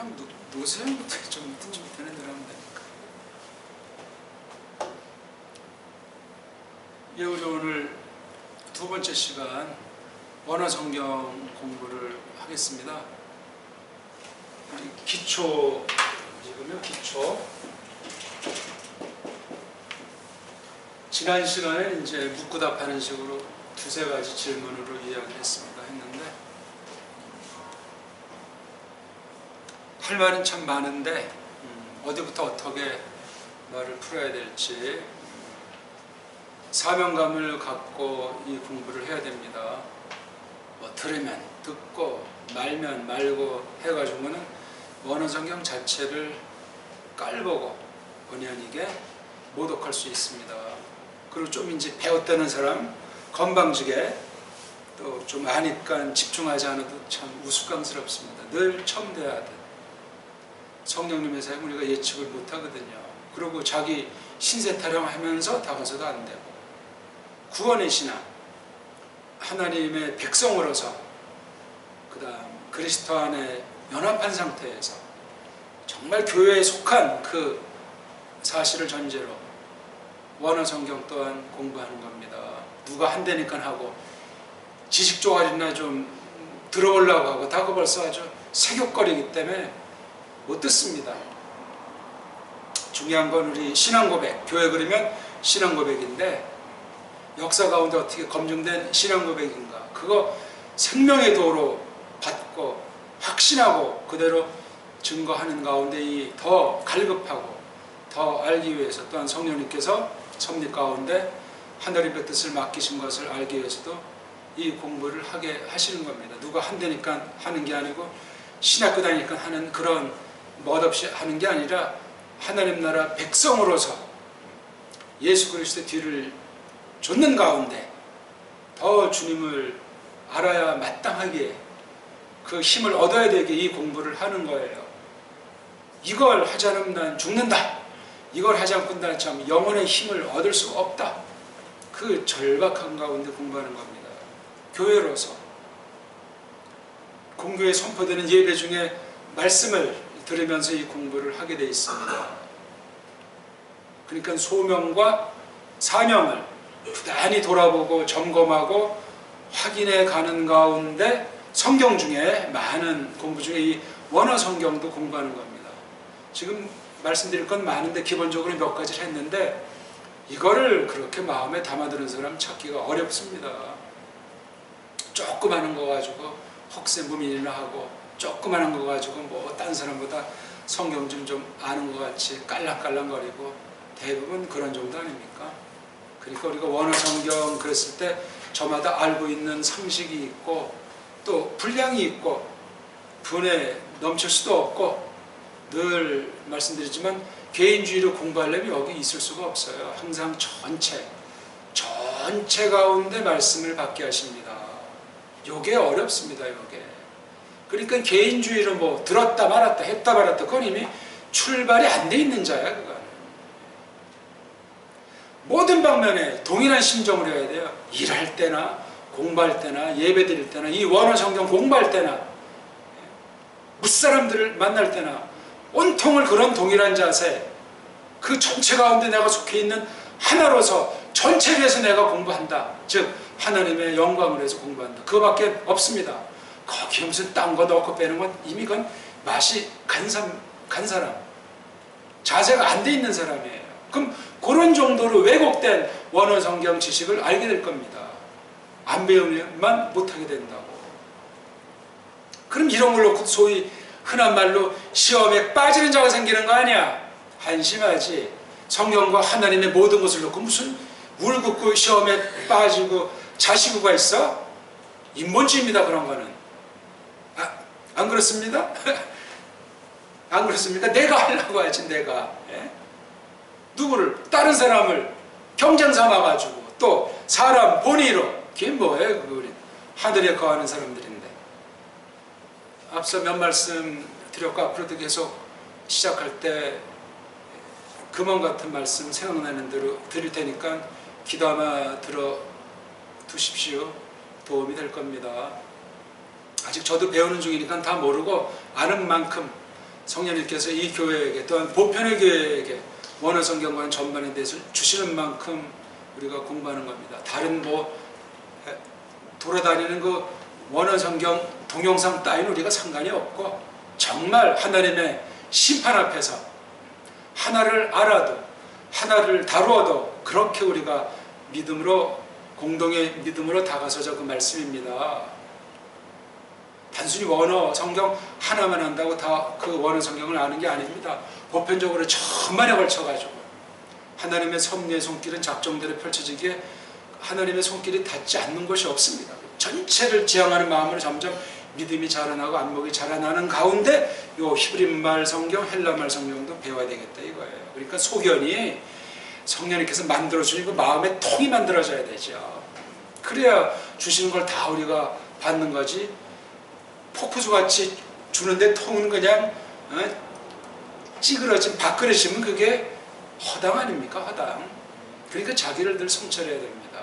그냥 노세형부터 좀 되는 대로 하면 되니까. 예, 우리 오늘 두 번째 시간 원어 성경 공부를 하겠습니다. 기초, 지금요 기초. 지난 시간에 이제 묻고 답하는 식으로 두세 가지 질문으로 이야기를 했는데 할 말은 참 많은데 어디부터 어떻게 말을 풀어야 될지 사명감을 갖고 이 공부를 해야 됩니다. 뭐 들으면 듣고 말면 말고 해가지고는 원어 성경 자체를 깔보고 본의 아니게 모독할 수 있습니다. 그리고 좀 이제 배웠다는 사람 건방지게 또 좀 아니까 집중하지 않아도 참 우스꽝스럽습니다. 늘 처음 대하듯 성령님의 사용 우리가 예측을 못하거든요. 그리고 자기 신세 타령하면서 다가서도 안 되고 구원의 신앙 하나님의 백성으로서 그 다음 그리스도 안에 연합한 상태에서 정말 교회에 속한 그 사실을 전제로 원어 성경 또한 공부하는 겁니다. 누가 한다니까 하고 지식 조각이나 좀 들어오려고 하고 다 벌써 아주 세격거리기 때문에 못 듣습니다. 중요한 건 우리 신앙 고백, 교회 그러면 신앙 고백인데 역사 가운데 어떻게 검증된 신앙 고백인가, 그거 생명의 도로 받고 확신하고 그대로 증거하는 가운데 이 더 갈급하고 더 알기 위해서 또한 성령님께서 섭리 가운데 하나님의 뜻을 맡기신 것을 알기 위해서도 이 공부를 하게 하시는 겁니다. 누가 한다니까 하는 게 아니고 신학교 다니니까 하는 그런 멋없이 하는 게 아니라 하나님 나라 백성으로서 예수 그리스도의 뒤를 좇는 가운데 더 주님을 알아야 마땅하게 그 힘을 얻어야 되게 이 공부를 하는 거예요. 이걸 하지 않으면 난 죽는다. 이걸 하지 않고 난 참 영혼의 힘을 얻을 수가 없다. 그 절박한 가운데 공부하는 겁니다. 교회로서 공교에 선포되는 예배 중에 말씀을 들으면서 이 공부를 하게 되어 있습니다. 그러니까 소명과 사명을 부단히 돌아보고 점검하고 확인해 가는 가운데 성경 중에 많은 공부 중에 이 원어 성경도 공부하는 겁니다. 지금 말씀드릴 건 많은데 기본적으로 몇 가지를 했는데 이거를 그렇게 마음에 담아두는 사람 찾기가 어렵습니다. 조그마한 거 가지고 혹세무민이나 하고 조그마한 거 가지고 뭐 딴 사람보다 성경 좀 아는 것 같이 깔랑깔랑거리고 대부분 그런 정도 아닙니까? 그러니까 우리가 원어 성경 그랬을 때 저마다 알고 있는 상식이 있고 또 분량이 있고 분에 넘칠 수도 없고 늘 말씀드리지만 개인주의를 공부하려면 여기 있을 수가 없어요. 항상 전체 가운데 말씀을 받게 하십니다. 요게 어렵습니다. 요게. 그러니까 개인주의로 뭐 들었다 말았다 했다 말았다 그건 이미 출발이 안 돼 있는 자야. 그건. 모든 방면에 동일한 심정을 해야 돼요. 일할 때나 공부할 때나 예배 드릴 때나 이 원어 성경 공부할 때나 무사람들을 만날 때나 온통을 그런 동일한 자세, 그 전체 가운데 내가 속해 있는 하나로서 전체를 위해서 내가 공부한다. 즉 하나님의 영광을 위해서 공부한다. 그거밖에 없습니다. 거기에 무슨 딴 거 넣고 빼는 건 이미 그건 맛이 간 사람, 자세가 안 돼 있는 사람이에요. 그럼 그런 정도로 왜곡된 원어 성경 지식을 알게 될 겁니다. 안 배우면 못하게 된다고. 그럼 이런 걸 놓고 소위 흔한 말로 시험에 빠지는 자가 생기는 거 아니야. 한심하지. 성경과 하나님의 모든 것을 놓고 무슨 울긋고 시험에 빠지고 자시고가 있어? 인본주의입니다. 그런 거는. 안 그렇습니다? 안 그렇습니까? 내가 하려고 하지. 내가. 예? 누구를? 다른 사람을 경쟁 삼아가지고 또 사람 본의로. 그게 뭐예요? 그거 하늘에 거하는 사람들인데. 앞서 몇 말씀 드렸고 앞으로도 계속 시작할 때 금원 같은 말씀 생각나는 대로 드릴 테니까 귀담아 들어 두십시오. 도움이 될 겁니다. 아직 저도 배우는 중이니까 다 모르고 아는 만큼 성령님께서 이 교회에게 또한 보편의 교회에게 원어 성경과는 전반에 대해서 주시는 만큼 우리가 공부하는 겁니다. 다른 뭐 돌아다니는 그 원어 성경 동영상 따위는 우리가 상관이 없고 정말 하나님의 심판 앞에서 하나를 알아도 하나를 다루어도 그렇게 우리가 믿음으로 공동의 믿음으로 다가서자 그 말씀입니다. 단순히 원어 성경 하나만 한다고 다 그 원어 성경을 아는 게 아닙니다. 보편적으로 천만에 걸쳐가지고 하나님의 섭리의 손길은 작정대로 펼쳐지기에 하나님의 손길이 닿지 않는 것이 없습니다. 전체를 지향하는 마음으로 점점 믿음이 자라나고 안목이 자라나는 가운데 요 히브리말 성경, 헬라말 성경도 배워야 되겠다 이거예요. 그러니까 소견이 성령님께서 만들어주는 그 마음의 통이 만들어져야 되죠. 그래야 주시는 걸 다 우리가 받는 거지. 폭포수같이 주는데 통은 그냥 찌그러진 밥그릇이면 그게 허당 아닙니까? 허당. 그러니까 자기를 늘 성찰해야 됩니다.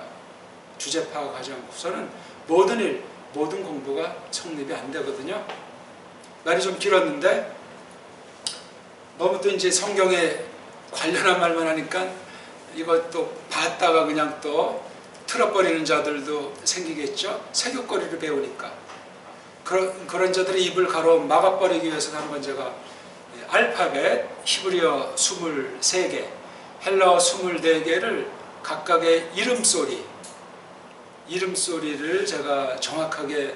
주제 파악하지 않고서는 모든 일, 모든 공부가 성립이 안 되거든요. 말이 좀 길었는데 너무 또 이제 성경에 관련한 말만 하니까 이것도 봤다가 그냥 또 틀어버리는 자들도 생기겠죠. 세교거리를 배우니까. 그런 자들의 입을 가로 막아버리기 위해서 한번 제가 알파벳 히브리어 23개, 헬라어 24개를 각각의 이름소리를 제가 정확하게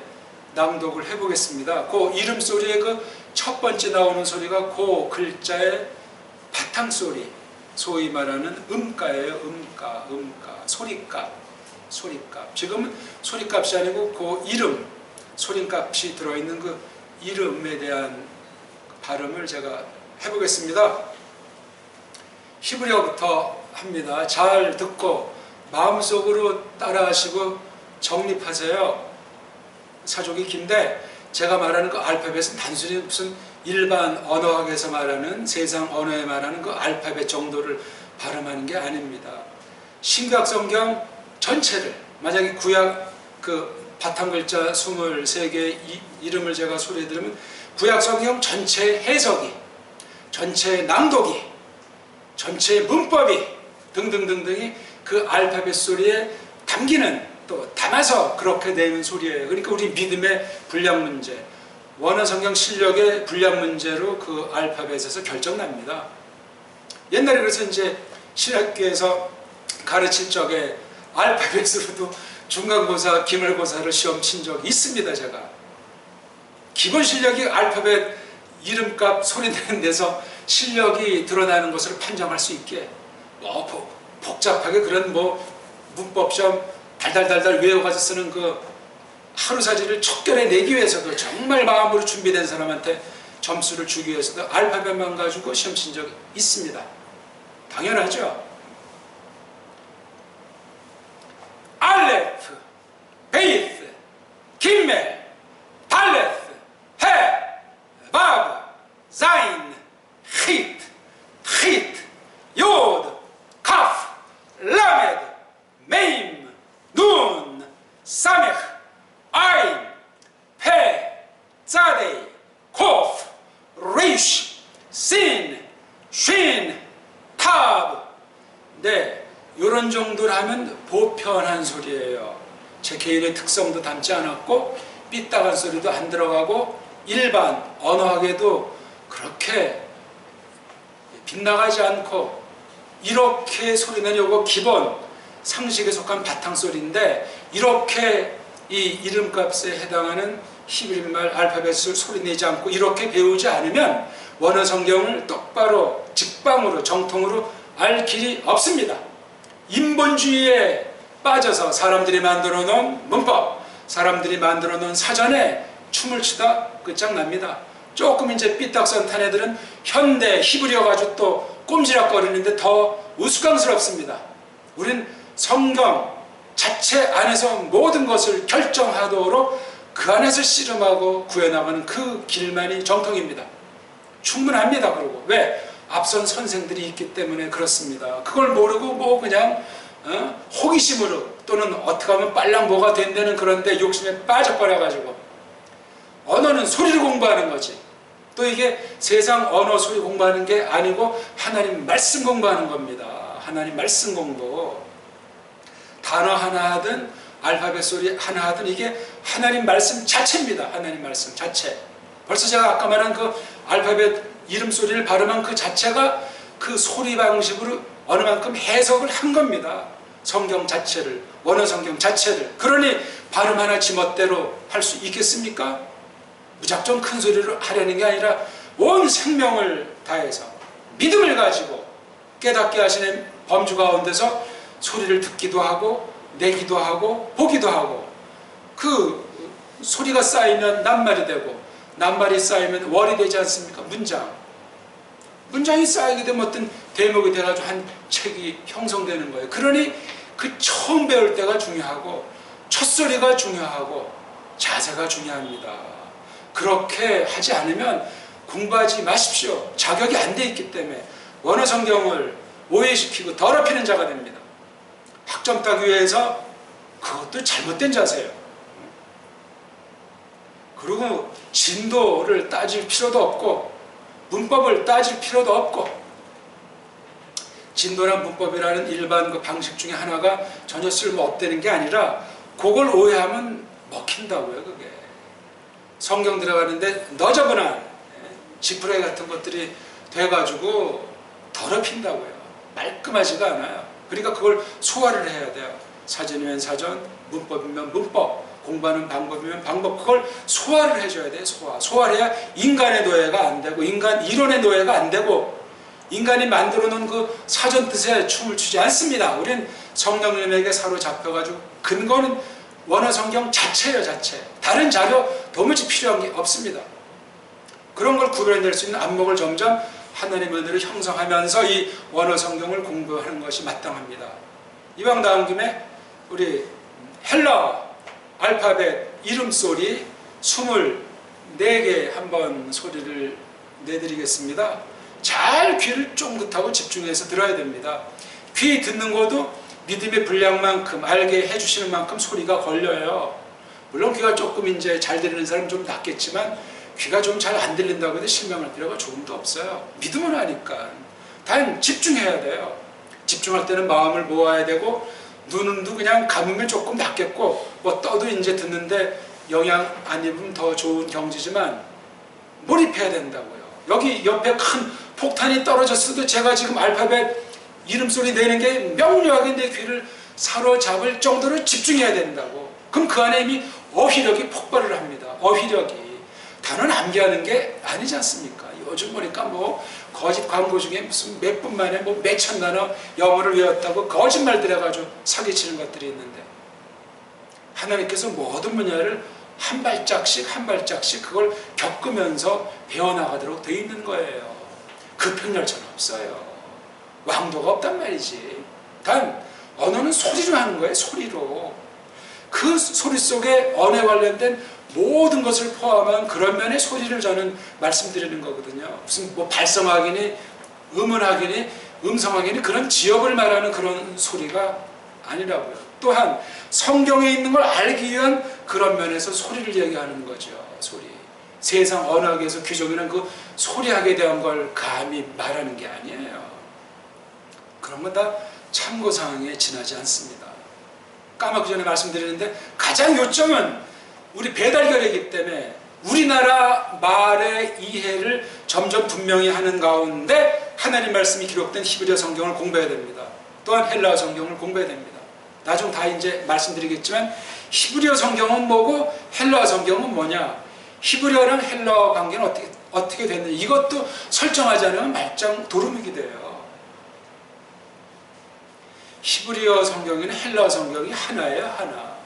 낭독을 해보겠습니다. 그 이름소리의 그 첫 번째 나오는 소리가 그 글자의 바탕소리, 소위 말하는 음가예요. 음가, 소리값. 지금은 소리값이 아니고 그 이름, 소리값이 들어있는 그 이름에 대한 발음을 제가 해보겠습니다. 히브리어부터 합니다. 잘 듣고 마음속으로 따라하시고 정립하세요. 사족이 긴데 제가 말하는 그 알파벳은 단순히 무슨 일반 언어학에서 말하는 세상 언어에 말하는 그 알파벳 정도를 발음하는 게 아닙니다. 신구약 성경 전체를 만약에 구약 그 바탕글자 23개의 이름을 제가 소리해 드리면 구약 성경 전체 해석이, 전체 낭독이, 전체 문법이 등등등등이 그 알파벳 소리에 담기는 또 담아서 그렇게 내는 소리예요. 그러니까 우리 믿음의 분량 문제, 원어 성경 실력의 분량 문제로 그 알파벳에서 결정납니다. 옛날에 그래서 이제 신학교에서 가르칠 적에 알파벳으로도 중간고사, 기말고사를 시험 친 적이 있습니다. 제가 기본 실력이 알파벳 이름값 소리 내는 데서 실력이 드러나는 것을 판정할 수 있게 복잡하게 그런 문법 시험 달달달달 외워가지고 쓰는 그 하루사지를 척결해 내기 위해서도 정말 마음으로 준비된 사람한테 점수를 주기 위해서도 알파벳만 가지고 시험 친 적이 있습니다. 당연하죠. 알레프, 베이스, 김멜, 달레스, 헤, 바브, 자인, 히트, 요드, 카프, 라메드, 메임, 눈, 사메흐, 아인, 페, 자데이, 코프, 리쉬, 신, 쉰, 타브. 네, 이런 정도를 하면 보편한 소리예요. 제 개인의 특성도 담지 않았고 삐딱한 소리도 안 들어가고 일반 언어학에도 그렇게 빗나가지 않고 이렇게 소리는 요거 기본 상식에 속한 바탕소리인데 이렇게 이 이름값에 해당하는 히브리말 알파벳을 소리내지 않고 이렇게 배우지 않으면 원어 성경을 똑바로 직방으로 정통으로 알 길이 없습니다. 인본주의에 빠져서 사람들이 만들어 놓은 문법, 사람들이 만들어 놓은 사전에 춤을 추다 끝장납니다. 조금 이제 삐딱선 탄 애들은 현대 히브리어 가지고 또 꼼지락거리는데 더 우스꽝스럽습니다. 우린 성경 자체 안에서 모든 것을 결정하도록 그 안에서 씨름하고 구해나가는 그 길만이 정통입니다. 충분합니다. 그러고 왜? 앞선 선생들이 있기 때문에 그렇습니다. 그걸 모르고 그냥 호기심으로 또는 어떻게 하면 빨랑 뭐가 된다는 그런데 욕심에 빠져버려가지고 언어는 소리를 공부하는 거지 또 이게 세상 언어 소리 공부하는 게 아니고 하나님 말씀 공부하는 겁니다. 하나님 말씀 공부. 단어 하나 하든 알파벳 소리 하나 하든 이게 하나님 말씀 자체입니다. 하나님 말씀 자체. 벌써 제가 아까 말한 그 알파벳 이름 소리를 발음한 그 자체가 그 소리 방식으로 어느 만큼 해석을 한 겁니다. 성경 자체를, 원어 성경 자체를. 그러니 발음 하나 지멋대로 할 수 있겠습니까? 무작정 큰 소리로 하려는 게 아니라 온 생명을 다해서 믿음을 가지고 깨닫게 하시는 범주 가운데서 소리를 듣기도 하고 내기도 하고 보기도 하고 그 소리가 쌓이면 낱말이 되고 낱말이 쌓이면 월이 되지 않습니까? 문장이 쌓이게 되면 어떤 대목이 돼가지고 한 책이 형성되는 거예요. 그러니 그 처음 배울 때가 중요하고 첫소리가 중요하고 자세가 중요합니다. 그렇게 하지 않으면 공부하지 마십시오. 자격이 안 돼 있기 때문에 원어 성경을 오해시키고 더럽히는 자가 됩니다. 학점 따기 위해서 그것도 잘못된 자세예요. 그리고 진도를 따질 필요도 없고 문법을 따질 필요도 없고 진도란 문법이라는 일반 그 방식 중에 하나가 전혀 쓸모없다는 게 아니라 그걸 오해하면 먹힌다고요. 그게 성경 들어가는데 너저분한 지푸라기 같은 것들이 돼가지고 더럽힌다고요. 말끔하지가 않아요. 그러니까 그걸 소화를 해야 돼요. 사전이면 사전, 문법이면 문법, 공부하는 방법이면 방법, 그걸 소화를 해줘야 돼요. 소화를 해야 인간의 노예가 안 되고 인간 이론의 노예가 안 되고 인간이 만들어 놓은 그 사전 뜻에 춤을 추지 않습니다. 우린 성령님에게 사로잡혀가지고 근거는 원어 성경 자체예요. 자체. 다른 자료 도무지 필요한 게 없습니다. 그런 걸 구별해낼 수 있는 안목을 점점 하나님의 은혜를 형성하면서 이 원어 성경을 공부하는 것이 마땅합니다. 이왕 나온 김에 우리 헬라 알파벳 이름소리 24개 한번 소리를 내드리겠습니다. 잘 귀를 쫑긋하고 집중해서 들어야 됩니다. 귀 듣는 것도 믿음의 분량만큼 알게 해주시는 만큼 소리가 걸려요. 물론 귀가 조금 이제 잘 들리는 사람은 좀 낫겠지만 귀가 좀 잘 안 들린다고 해도 실망할 필요가 조금도 없어요. 믿음은 하니까. 단 집중해야 돼요. 집중할 때는 마음을 모아야 되고 눈도 그냥 감으면 조금 낫겠고 뭐 떠도 이제 듣는데 영향 안 입으면 더 좋은 경지지만 몰입해야 된다고요. 여기 옆에 큰 폭탄이 떨어졌어도 제가 지금 알파벳 이름소리 내는 게 명료하게 내 귀를 사로잡을 정도로 집중해야 된다고. 그럼 그 안에 이미 어휘력이 폭발을 합니다. 어휘력이. 단어는 암기하는 게 아니지 않습니까? 요즘 보니까 뭐 거짓 광고 중에 무슨 몇 분 만에 뭐 몇천 단어 영어를 외웠다고 거짓말들 해가지고 사기치는 것들이 있는데 하나님께서 모든 분야를 한 발짝씩 한 발짝씩 그걸 겪으면서 배워나가도록 되어 있는 거예요. 급행열차는 없어요. 왕도가 없단 말이지. 단 언어는 소리로 하는 거예요. 소리로. 그 소리 속에 언어에 관련된 모든 것을 포함한 그런 면의 소리를 저는 말씀드리는 거거든요. 무슨 뭐 발성학이니 음운학이니 음성학이니 그런 지역을 말하는 그런 소리가 아니라고요. 또한 성경에 있는 걸 알기 위한 그런 면에서 소리를 얘기하는 거죠. 소리. 세상 언어학에서 규정이라는 그 소리학에 대한 걸 감히 말하는 게 아니에요. 그런 건 다 참고사항에 지나지 않습니다. 까맣기 전에 말씀드리는데 가장 요점은 우리 배달결이기 때문에 우리나라 말의 이해를 점점 분명히 하는 가운데 하나님 말씀이 기록된 히브리어 성경을 공부해야 됩니다. 또한 헬라어 성경을 공부해야 됩니다. 나중 다 이제 말씀드리겠지만 히브리어 성경은 뭐고 헬라어 성경은 뭐냐, 히브리어랑 헬라어 관계는 어떻게 됐느냐, 이것도 설정하지 않으면 말짱 도루묵이 돼요. 히브리어 성경이나 헬라어 성경이 하나예요. 하나.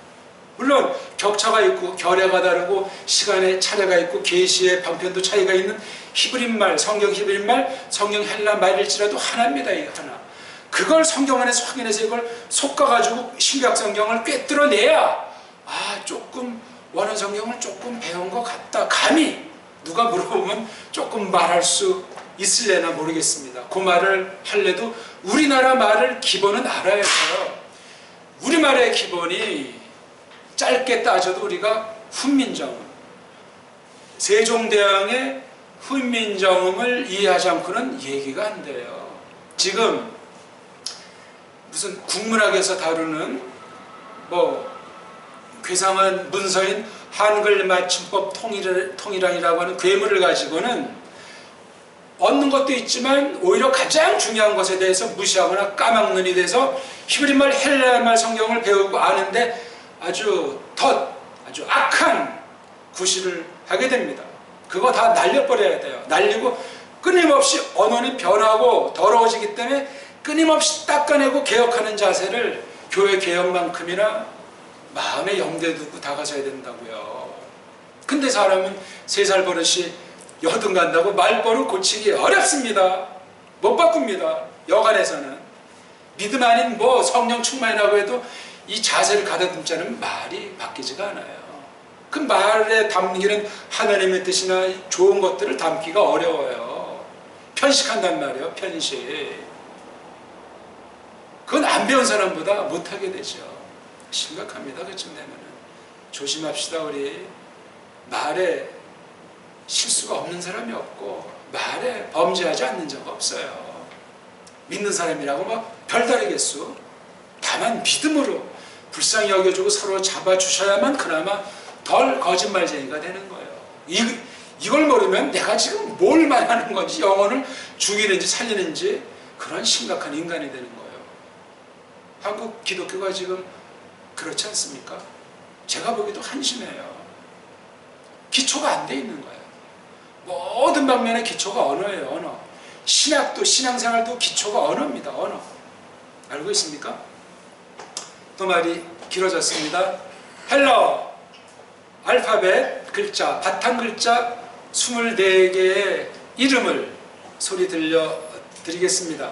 물론 격차가 있고 결례가 다르고 시간의 차례가 있고 계시의 방편도 차이가 있는 히브리말, 성경 히브리말, 성경 헬라말일지라도 하나입니다. 이 하나. 그걸 성경 안에서 확인해서 이걸 솎아가지고 신약 성경을 꿰뚫어내야 조금 원어 성경을 조금 배운 것 같다. 감히 누가 물어보면 조금 말할 수 있을래나 모르겠습니다. 그 말을 할래도 우리나라 말을 기본은 알아야 해요. 우리말의 기본이 짧게 따져도 우리가 훈민정음, 세종대왕의 훈민정음을 이해하지 않고는 얘기가 안 돼요. 지금 무슨 국문학에서 다루는 뭐 괴상한 문서인 한글 맞춤법 통일안이라고 하는 괴물을 가지고는 얻는 것도 있지만 오히려 가장 중요한 것에 대해서 무시하거나 까막눈이 돼서 히브리말 헬라말 성경을 배우고 아는데 아주 악한 구실을 하게 됩니다. 그거 다 날려버려야 돼요. 날리고 끊임없이 언어는 변하고 더러워지기 때문에 끊임없이 닦아내고 개혁하는 자세를 교회 개혁만큼이나 마음에 염두에 두고 다가서야 된다고요. 근데 사람은 3살 버릇이 여든 간다고 말버릇 고치기 어렵습니다. 못 바꿉니다. 여간에서는. 믿음 아닌 뭐 성령 충만이라고 해도 이 자세를 가다듬자는 말이 바뀌지가 않아요. 그 말에 담기는 하나님의 뜻이나 좋은 것들을 담기가 어려워요. 편식한단 말이에요. 편식. 그건 안 배운 사람보다 못하게 되죠. 심각합니다. 그쯤 되면은. 조심합시다. 우리 말에 실수가 없는 사람이 없고 말에 범죄하지 않는 적 없어요. 믿는 사람이라고 막 별다르겠소. 다만 믿음으로 불쌍히 여겨주고 서로 잡아주셔야만 그나마 덜 거짓말쟁이가 되는 거예요. 이걸 모르면 내가 지금 뭘 말하는 건지, 영혼을 죽이는지 살리는지 그런 심각한 인간이 되는 거예요. 한국 기독교가 지금 그렇지 않습니까? 제가 보기도 한심해요. 기초가 안 돼 있는 거예요. 모든 방면의 기초가 언어예요. 언어. 신학도 신앙생활도 기초가 언어입니다. 언어. 알고 있습니까? 또 말이 길어졌습니다. 헬라어 알파벳 글자, 바탕 글자 24개의 이름을 소리 들려드리겠습니다.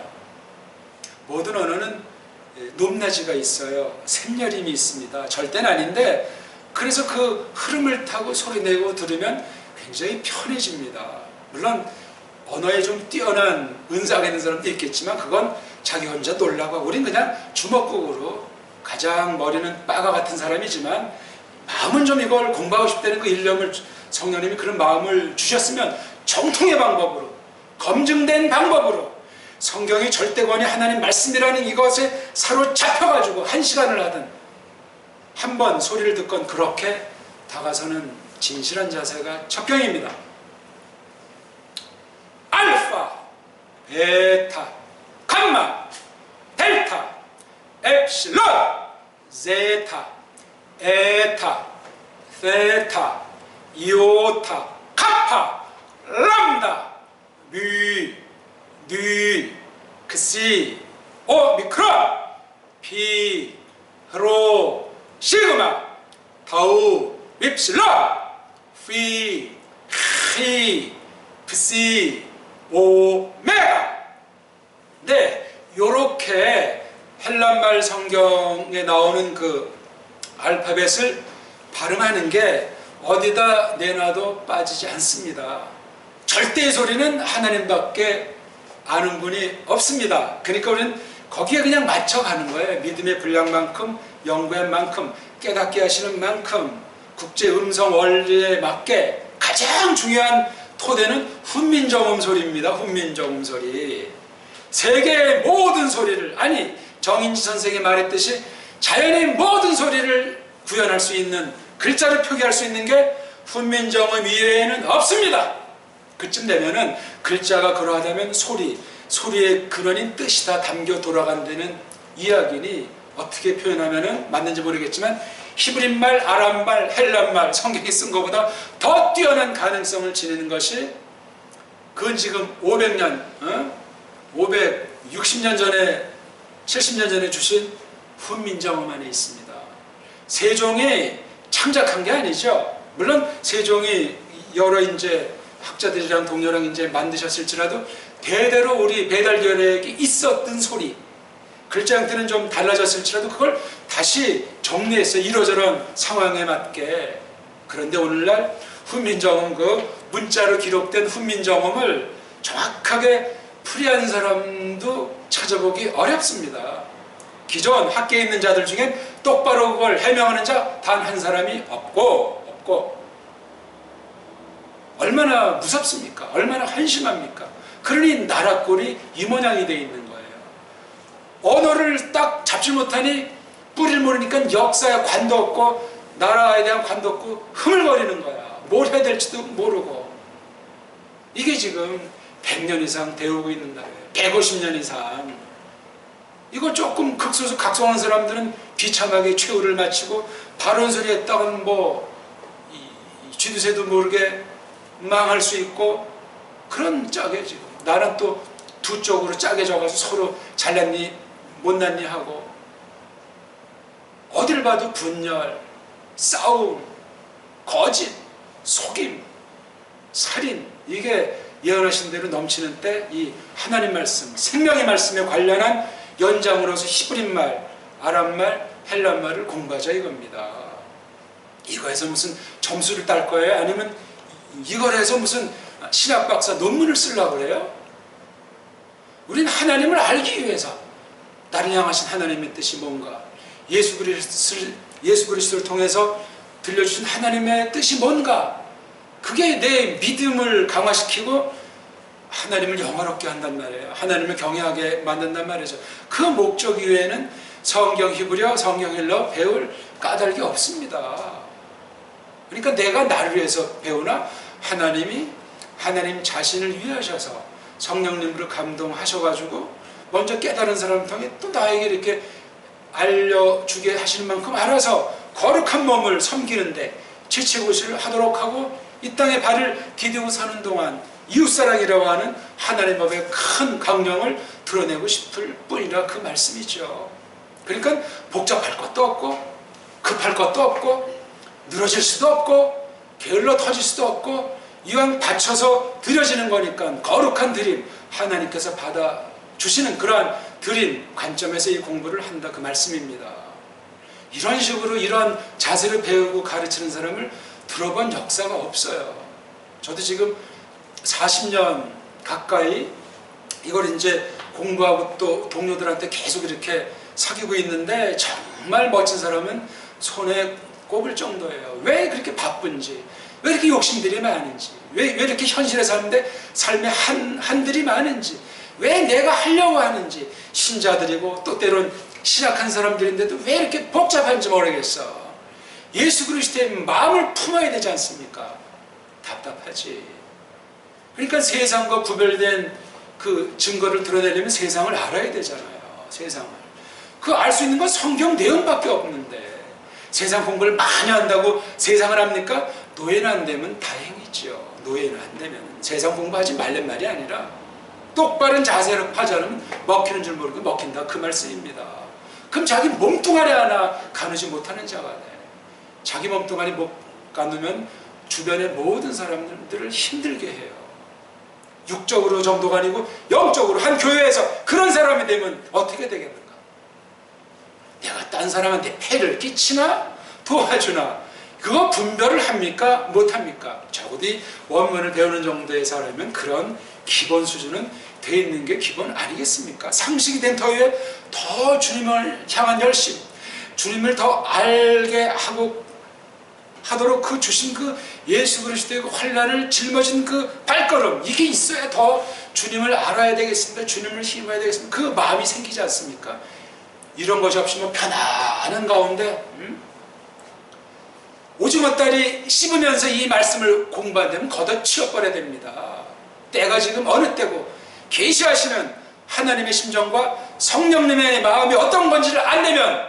모든 언어는 높낮이가 있어요. 샘여림이 있습니다. 절대는 아닌데 그래서 그 흐름을 타고 소리 내고 들으면 굉장히 편해집니다. 물론 언어에 좀 뛰어난 은사가 있는 사람도 있겠지만 그건 자기 혼자 놀라고, 우린 그냥 주먹국으로 가장 머리는 빠가 같은 사람이지만 마음은 좀 이걸 공부하고 싶다는 그 일념을 성령님이 그런 마음을 주셨으면 정통의 방법으로, 검증된 방법으로 성경이 절대권이 하나님 말씀이라는 이것에 사로잡혀가지고 1시간을 하든 한 번 소리를 듣건 그렇게 다가서는 진실한 자세가 첩경입니다. 알파, 베타, 감마, 델타, 엡실론, 제타, 에타, 세타, 이오타, 카파, 람다, 뮤, 뉴, 크시, 오미크론, 피, 로, 시그마, 타우, 엡실론, 피, 히, 프시, 오메가. 네, 요렇게 헬란말 성경에 나오는 그 알파벳을 발음하는 게 어디다 내놔도 빠지지 않습니다. 절대의 소리는 하나님밖에 아는 분이 없습니다. 그러니까 우리는 거기에 그냥 맞춰가는 거예요. 믿음의 분량만큼, 연구의 만큼, 깨닫게 하시는 만큼, 국제 음성 원리에 맞게 가장 중요한 토대는 훈민정음 소리입니다. 훈민정음 소리. 세계의 모든 소리를, 아니 정인지 선생이 말했듯이 자연의 모든 소리를 구현할 수 있는, 글자를 표기할 수 있는 게 훈민정음 이외에는 없습니다. 그쯤 되면은 글자가 그러하다면 소리의 근원인 뜻이 다 담겨 돌아간다는 이야기니 어떻게 표현하면은 맞는지 모르겠지만 히브리말, 아람말, 헬란말 성경이 쓴 것보다 더 뛰어난 가능성을 지니는 것이 그건 지금 500년, 560년 전에 70년 전에 주신 훈민정음 안에 있습니다. 세종이 창작한 게 아니죠. 물론 세종이 여러 이제 학자들이랑 동료랑 이제 만드셨을지라도 대대로 우리 배달결핵이 있었던 소리, 글자 형태는 좀 달라졌을지라도 그걸 다시 정리해서 이러저런 상황에 맞게. 그런데 오늘날 훈민정음, 그 문자로 기록된 훈민정음을 정확하게 풀이한 사람도 찾아보기 어렵습니다. 기존 학계에 있는 자들 중엔 똑바로 그걸 해명하는 자 단 한 사람이 없고 얼마나 무섭습니까? 얼마나 한심합니까? 그러니 나라 꼴이 이 모양이 되어 있는 거예요. 언어를 딱 잡지 못하니 뿌리를 모르니까 역사에 관도 없고 나라에 대한 관도 없고 흐물거리는 거야. 뭘 해야 될지도 모르고. 이게 지금 100년 이상 되어오고 있는 나라예요. 150년 이상. 이거 조금 극소수 각성한 사람들은 비참하게 최후를 마치고 바른 소리 했다간 뭐 쥐두새도 모르게 망할 수 있고 그런 짝에 지금 나는 또 두 쪽으로 짜게 져가지고 서로 잘났니 못났니 하고 어딜 봐도 분열, 싸움, 거짓, 속임, 살인 이게 예언하신 대로 넘치는 때 이 하나님 말씀, 생명의 말씀에 관련한 연장으로서 히브리말, 아람말, 헬란말을 공부하자 이겁니다. 이거에서 무슨 점수를 딸 거예요? 아니면 이걸 해서 무슨 신학박사 논문을 쓰려고 그래요? 우린 하나님을 알기 위해서 나를 향하신 하나님의 뜻이 뭔가 예수 그리스도를 통해서 들려주신 하나님의 뜻이 뭔가 그게 내 믿음을 강화시키고 하나님을 영화롭게 한단 말이에요. 하나님을 경외하게 만든단 말이죠. 그 목적 이외에는 성경 히브리어, 성경 헬라어 배울 까닭이 없습니다. 그러니까 내가 나를 위해서 배우나 하나님이 하나님 자신을 위하셔서 성령님으로 감동하셔가지고 먼저 깨달은 사람을 통해 또 나에게 이렇게 알려주게 하시는 만큼 알아서 거룩한 몸을 섬기는데 지체고시를 하도록 하고 이 땅에 발을 디디고 사는 동안 이웃사랑이라고 하는 하나님 법의 큰 강령을 드러내고 싶을 뿐이라 그 말씀이죠. 그러니까 복잡할 것도 없고 급할 것도 없고 늘어질 수도 없고 게을러 터질 수도 없고 이왕 바쳐서 드려지는 거니까 거룩한 드림 하나님께서 받아주시는 그러한 드림 관점에서 이 공부를 한다 그 말씀입니다. 이런 식으로 이런 자세를 배우고 가르치는 사람을 들어본 역사가 없어요. 저도 지금 40년 가까이 이걸 이제 공부하고 또 동료들한테 계속 이렇게 사귀고 있는데 정말 멋진 사람은 손에 꼽을 정도예요. 왜 그렇게 바쁜지, 왜 이렇게 욕심들이 많은지, 왜 이렇게 현실에 사는데 삶에 한들이 많은지, 왜 내가 하려고 하는지, 신자들이고 또 때론 신학한 사람들인데도 왜 이렇게 복잡한지 모르겠어. 예수 그리스도의 마음을 품어야 되지 않습니까? 답답하지. 그러니까 세상과 구별된 그 증거를 드러내려면 세상을 알아야 되잖아요. 세상을. 그 알 수 있는 건 성경 내용밖에 없는데 세상 공부를 많이 한다고 세상을 합니까? 노예는 안 되면 다행이죠. 노예는 안 되면 세상 공부하지 말란 말이 아니라 똑바른 자세로 하지 않으면 먹히는 줄 모르고 먹힌다 그 말씀입니다. 그럼 자기 몸뚱아리 하나 가누지 못하는 자가 돼. 자기 몸뚱아리 못 가누면 주변의 모든 사람들을 힘들게 해요. 육적으로 정도가 아니고 영적으로 한 교회에서 그런 사람이 되면 어떻게 되겠는가? 내가 딴 사람한테 폐를 끼치나 도와주나 그거 분별을 합니까? 못합니까? 적어도 원문을 배우는 정도의 사람이면 그런 기본 수준은 돼 있는 게 기본 아니겠습니까? 상식이 된 터에 더 주님을 향한 열심, 주님을 더 알게 하도록 그 주신 그 예수 그리스도의 그 환란을 짊어진 그 발걸음 이게 있어야 더 주님을 알아야 되겠습니다. 주님을 힘어야 되겠습니다. 그 마음이 생기지 않습니까? 이런 것이 없으면 편안한 가운데 오징어 딸이 씹으면서 이 말씀을 공부한다면 걷어치워버려야 됩니다. 때가 지금 어느 때고 계시하시는 하나님의 심정과 성령님의 마음이 어떤 건지를 안내면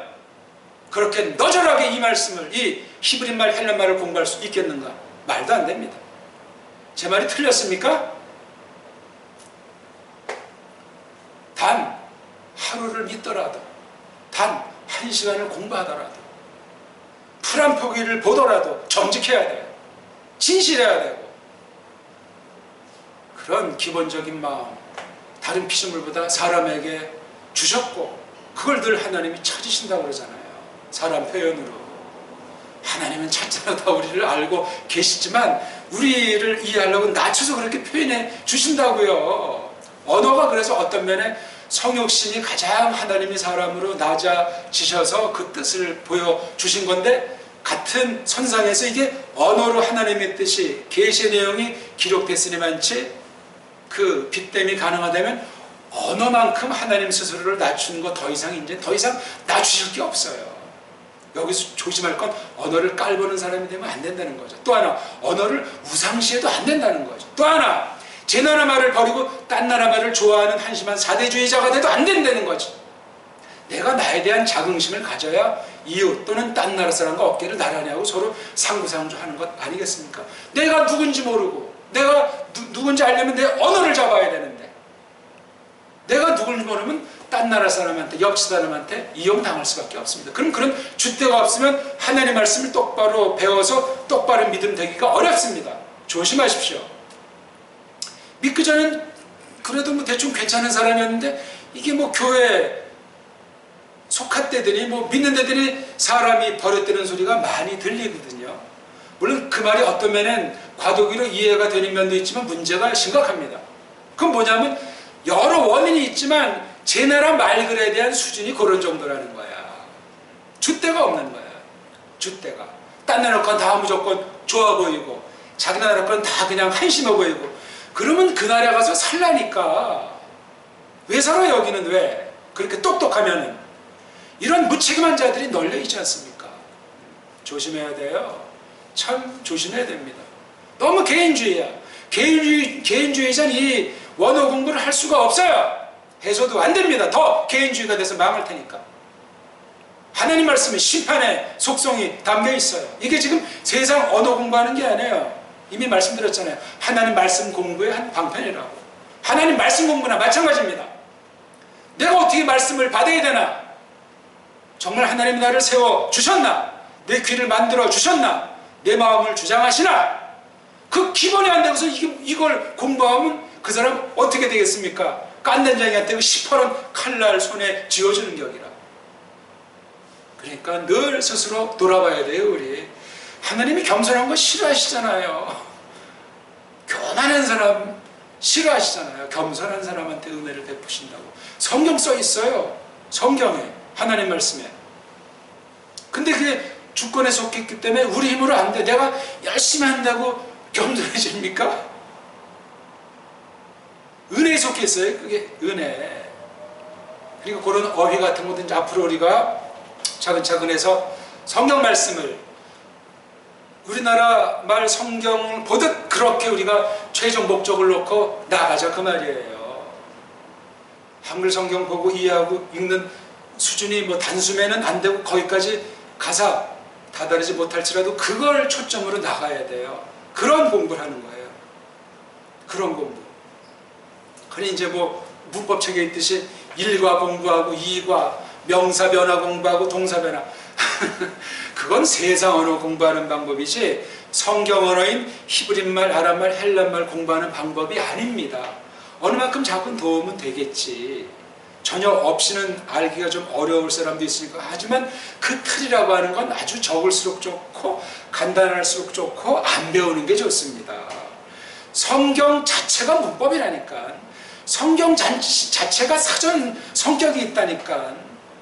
그렇게 너절하게 이 말씀을 이 히브리말 헬란말을 공부할 수 있겠는가? 말도 안 됩니다. 제 말이 틀렸습니까? 단 하루를 믿더라도 단 1시간을 공부하더라도 풀 한 포기를 보더라도 정직해야 돼요. 진실해야 되고 그런 기본적인 마음 다른 피조물보다 사람에게 주셨고 그걸 늘 하나님이 찾으신다고 그러잖아요. 사람 표현으로 하나님은 찾자마다 우리를 알고 계시지만 우리를 이해하려고 낮춰서 그렇게 표현해 주신다고요. 언어가 그래서 어떤 면에 성육신이 가장 하나님이 사람으로 낮아지셔서 그 뜻을 보여주신 건데 같은 선상에서 이게 언어로 하나님의 뜻이 계시의 내용이 기록됐으니만치 그 빗댐이 가능하다면 언어만큼 하나님 스스로를 낮추는 거 더 이상 이제 더 이상 낮추실 게 없어요. 여기서 조심할 건 언어를 깔보는 사람이 되면 안 된다는 거죠. 또 하나, 언어를 우상시해도 안 된다는 거죠. 또 하나, 제 나라 말을 버리고 딴 나라 말을 좋아하는 한심한 사대주의자가 돼도 안 된다는 거죠. 내가 나에 대한 자긍심을 가져야 이웃 또는 딴 나라 사람과 어깨를 나란히 하고 서로 상부상조하는 것 아니겠습니까? 내가 누군지 모르고 내가 누군지 알려면 내 언어를 잡아야 되는데, 내가 누군지 모르면 딴 나라 사람한테, 옆 사람한테 이용당할 수밖에 없습니다. 그럼 그런 줏대가 없으면 하나님의 말씀을 똑바로 배워서 똑바른 믿음 되기가 어렵습니다. 조심하십시오. 믿기 전엔 그래도 뭐 대충 괜찮은 사람이었는데 이게 뭐 교회 속핫대더니 뭐 믿는 데더니 사람이 버릇되는 소리가 많이 들리거든요. 물론 그 말이 어떤 면엔 과도기로 이해가 되는 면도 있지만 문제가 심각합니다. 그건 뭐냐면 여러 원인이 있지만 제 나라 말글에 대한 수준이 그런 정도라는 거야. 줏대가 없는 거야. 줏대가. 딴 나라 건 다 무조건 좋아 보이고 자기 나라 건 다 그냥 한심해 보이고, 그러면 그 나라에 가서 살라니까. 왜 살아 여기는 왜? 그렇게 똑똑하면은. 이런 무책임한 자들이 널려있지 않습니까? 조심해야 돼요. 참 조심해야 됩니다. 너무 개인주의야. 개인주의자는 이 원어 공부를 할 수가 없어요. 해서도 안 됩니다. 더 개인주의가 돼서 망할 테니까. 하나님 말씀에 심판의 속성이 담겨 있어요. 이게 지금 세상 언어 공부하는 게 아니에요. 이미 말씀드렸잖아요. 하나님 말씀 공부의 한 방편이라고. 하나님 말씀 공부나 마찬가지입니다. 내가 어떻게 말씀을 받아야 되나? 정말 하나님이 나를 세워주셨나? 내 귀를 만들어 주셨나? 내 마음을 주장하시나? 그 기본이 안 되고서 이걸 공부하면 그 사람 어떻게 되겠습니까? 깐된장이한테 그 시퍼런 칼날 손에 쥐어주는 격이라. 그러니까 늘 스스로 돌아봐야 돼요. 우리 하나님이 겸손한 거 싫어하시잖아요. 교만한 사람 싫어하시잖아요. 겸손한 사람한테 은혜를 베푸신다고 성경 써 있어요. 성경에, 하나님 말씀에. 근데 그게 주권에 속했기 때문에 우리 힘으로 안 돼. 내가 열심히 한다고 겸손해집니까? 은혜에 속해 있어요. 그게 은혜. 그리고 그런 어휘 같은 것도 이제 앞으로 우리가 차근차근 해서 성경 말씀을 우리나라 말 성경을 보듯 그렇게 우리가 최종 목적을 놓고 나가자 그 말이에요. 한글 성경 보고 이해하고 읽는 수준이 뭐 단숨에는 안 되고 거기까지 가사 다다르지 못할지라도 그걸 초점으로 나가야 돼요. 그런 공부를 하는 거예요. 그런 공부. 그러니 이제 뭐 문법책에 있듯이 일과 공부하고 이과 명사 변화 공부하고 동사 변화 그건 세상 언어 공부하는 방법이지 성경 언어인 히브리말, 아람말, 헬란말 공부하는 방법이 아닙니다. 어느 만큼 자꾸 도움은 되겠지. 전혀 없이는 알기가 좀 어려울 사람도 있으니까. 하지만 그 틀이라고 하는 건 아주 적을수록 좋고 간단할수록 좋고 안 배우는 게 좋습니다. 성경 자체가 문법이라니까. 성경 자체가 사전 성격이 있다니까.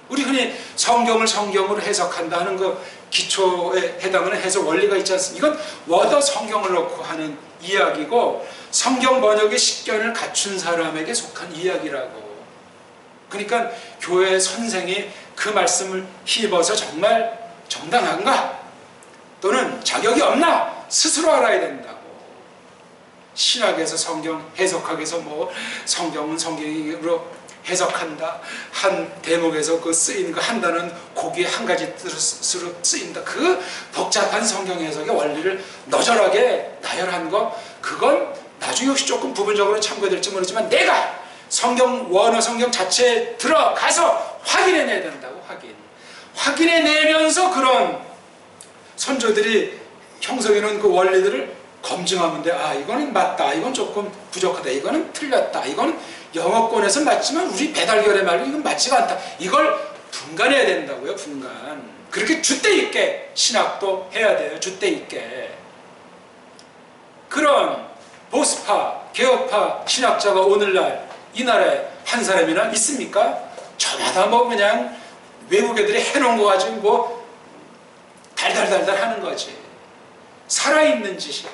우리 흔히 성경을 성경으로 해석한다 하는 그 기초에 해당하는 해석 원리가 있지 않습니까? 이건 워더 성경을 놓고 하는 이야기고 성경 번역의 식견을 갖춘 사람에게 속한 이야기라고. 그러니까 교회 선생이 그 말씀을 힘입어서 정말 정당한가? 또는 자격이 없나? 스스로 알아야 된다고. 신학에서 성경 해석학에서 뭐 성경은 성경으로 해석한다. 한 대목에서 그 쓰인 그 한 단어는 고기의 한 가지 뜻으로 쓰인다. 그 복잡한 성경 해석의 원리를 너절하게 나열한 거, 그건 나중에 혹시 조금 부분적으로 참고될지 모르지만 내가 성경 원어 성경 자체에 들어가서 확인해내야 된다고. 확인해내면서 그런 선조들이 형성해놓은 그 원리들을 검증하면 돼. 아, 이거는 맞다. 이건 조금 부족하다. 이거는 틀렸다. 이건 영어권에서 맞지만 우리 배달결의 말로 이건 맞지가 않다. 이걸 분간해야 된다고요. 분간. 그렇게 줏대 있게 신학도 해야 돼요. 줏대 있게. 그런 보수파, 개혁파 신학자가 오늘날 이 나라에 한 사람이나 있습니까? 저마다 뭐 그냥 외국 애들이 해놓은 거 가지고 뭐 달달달달 하는 거지. 살아있는 지식,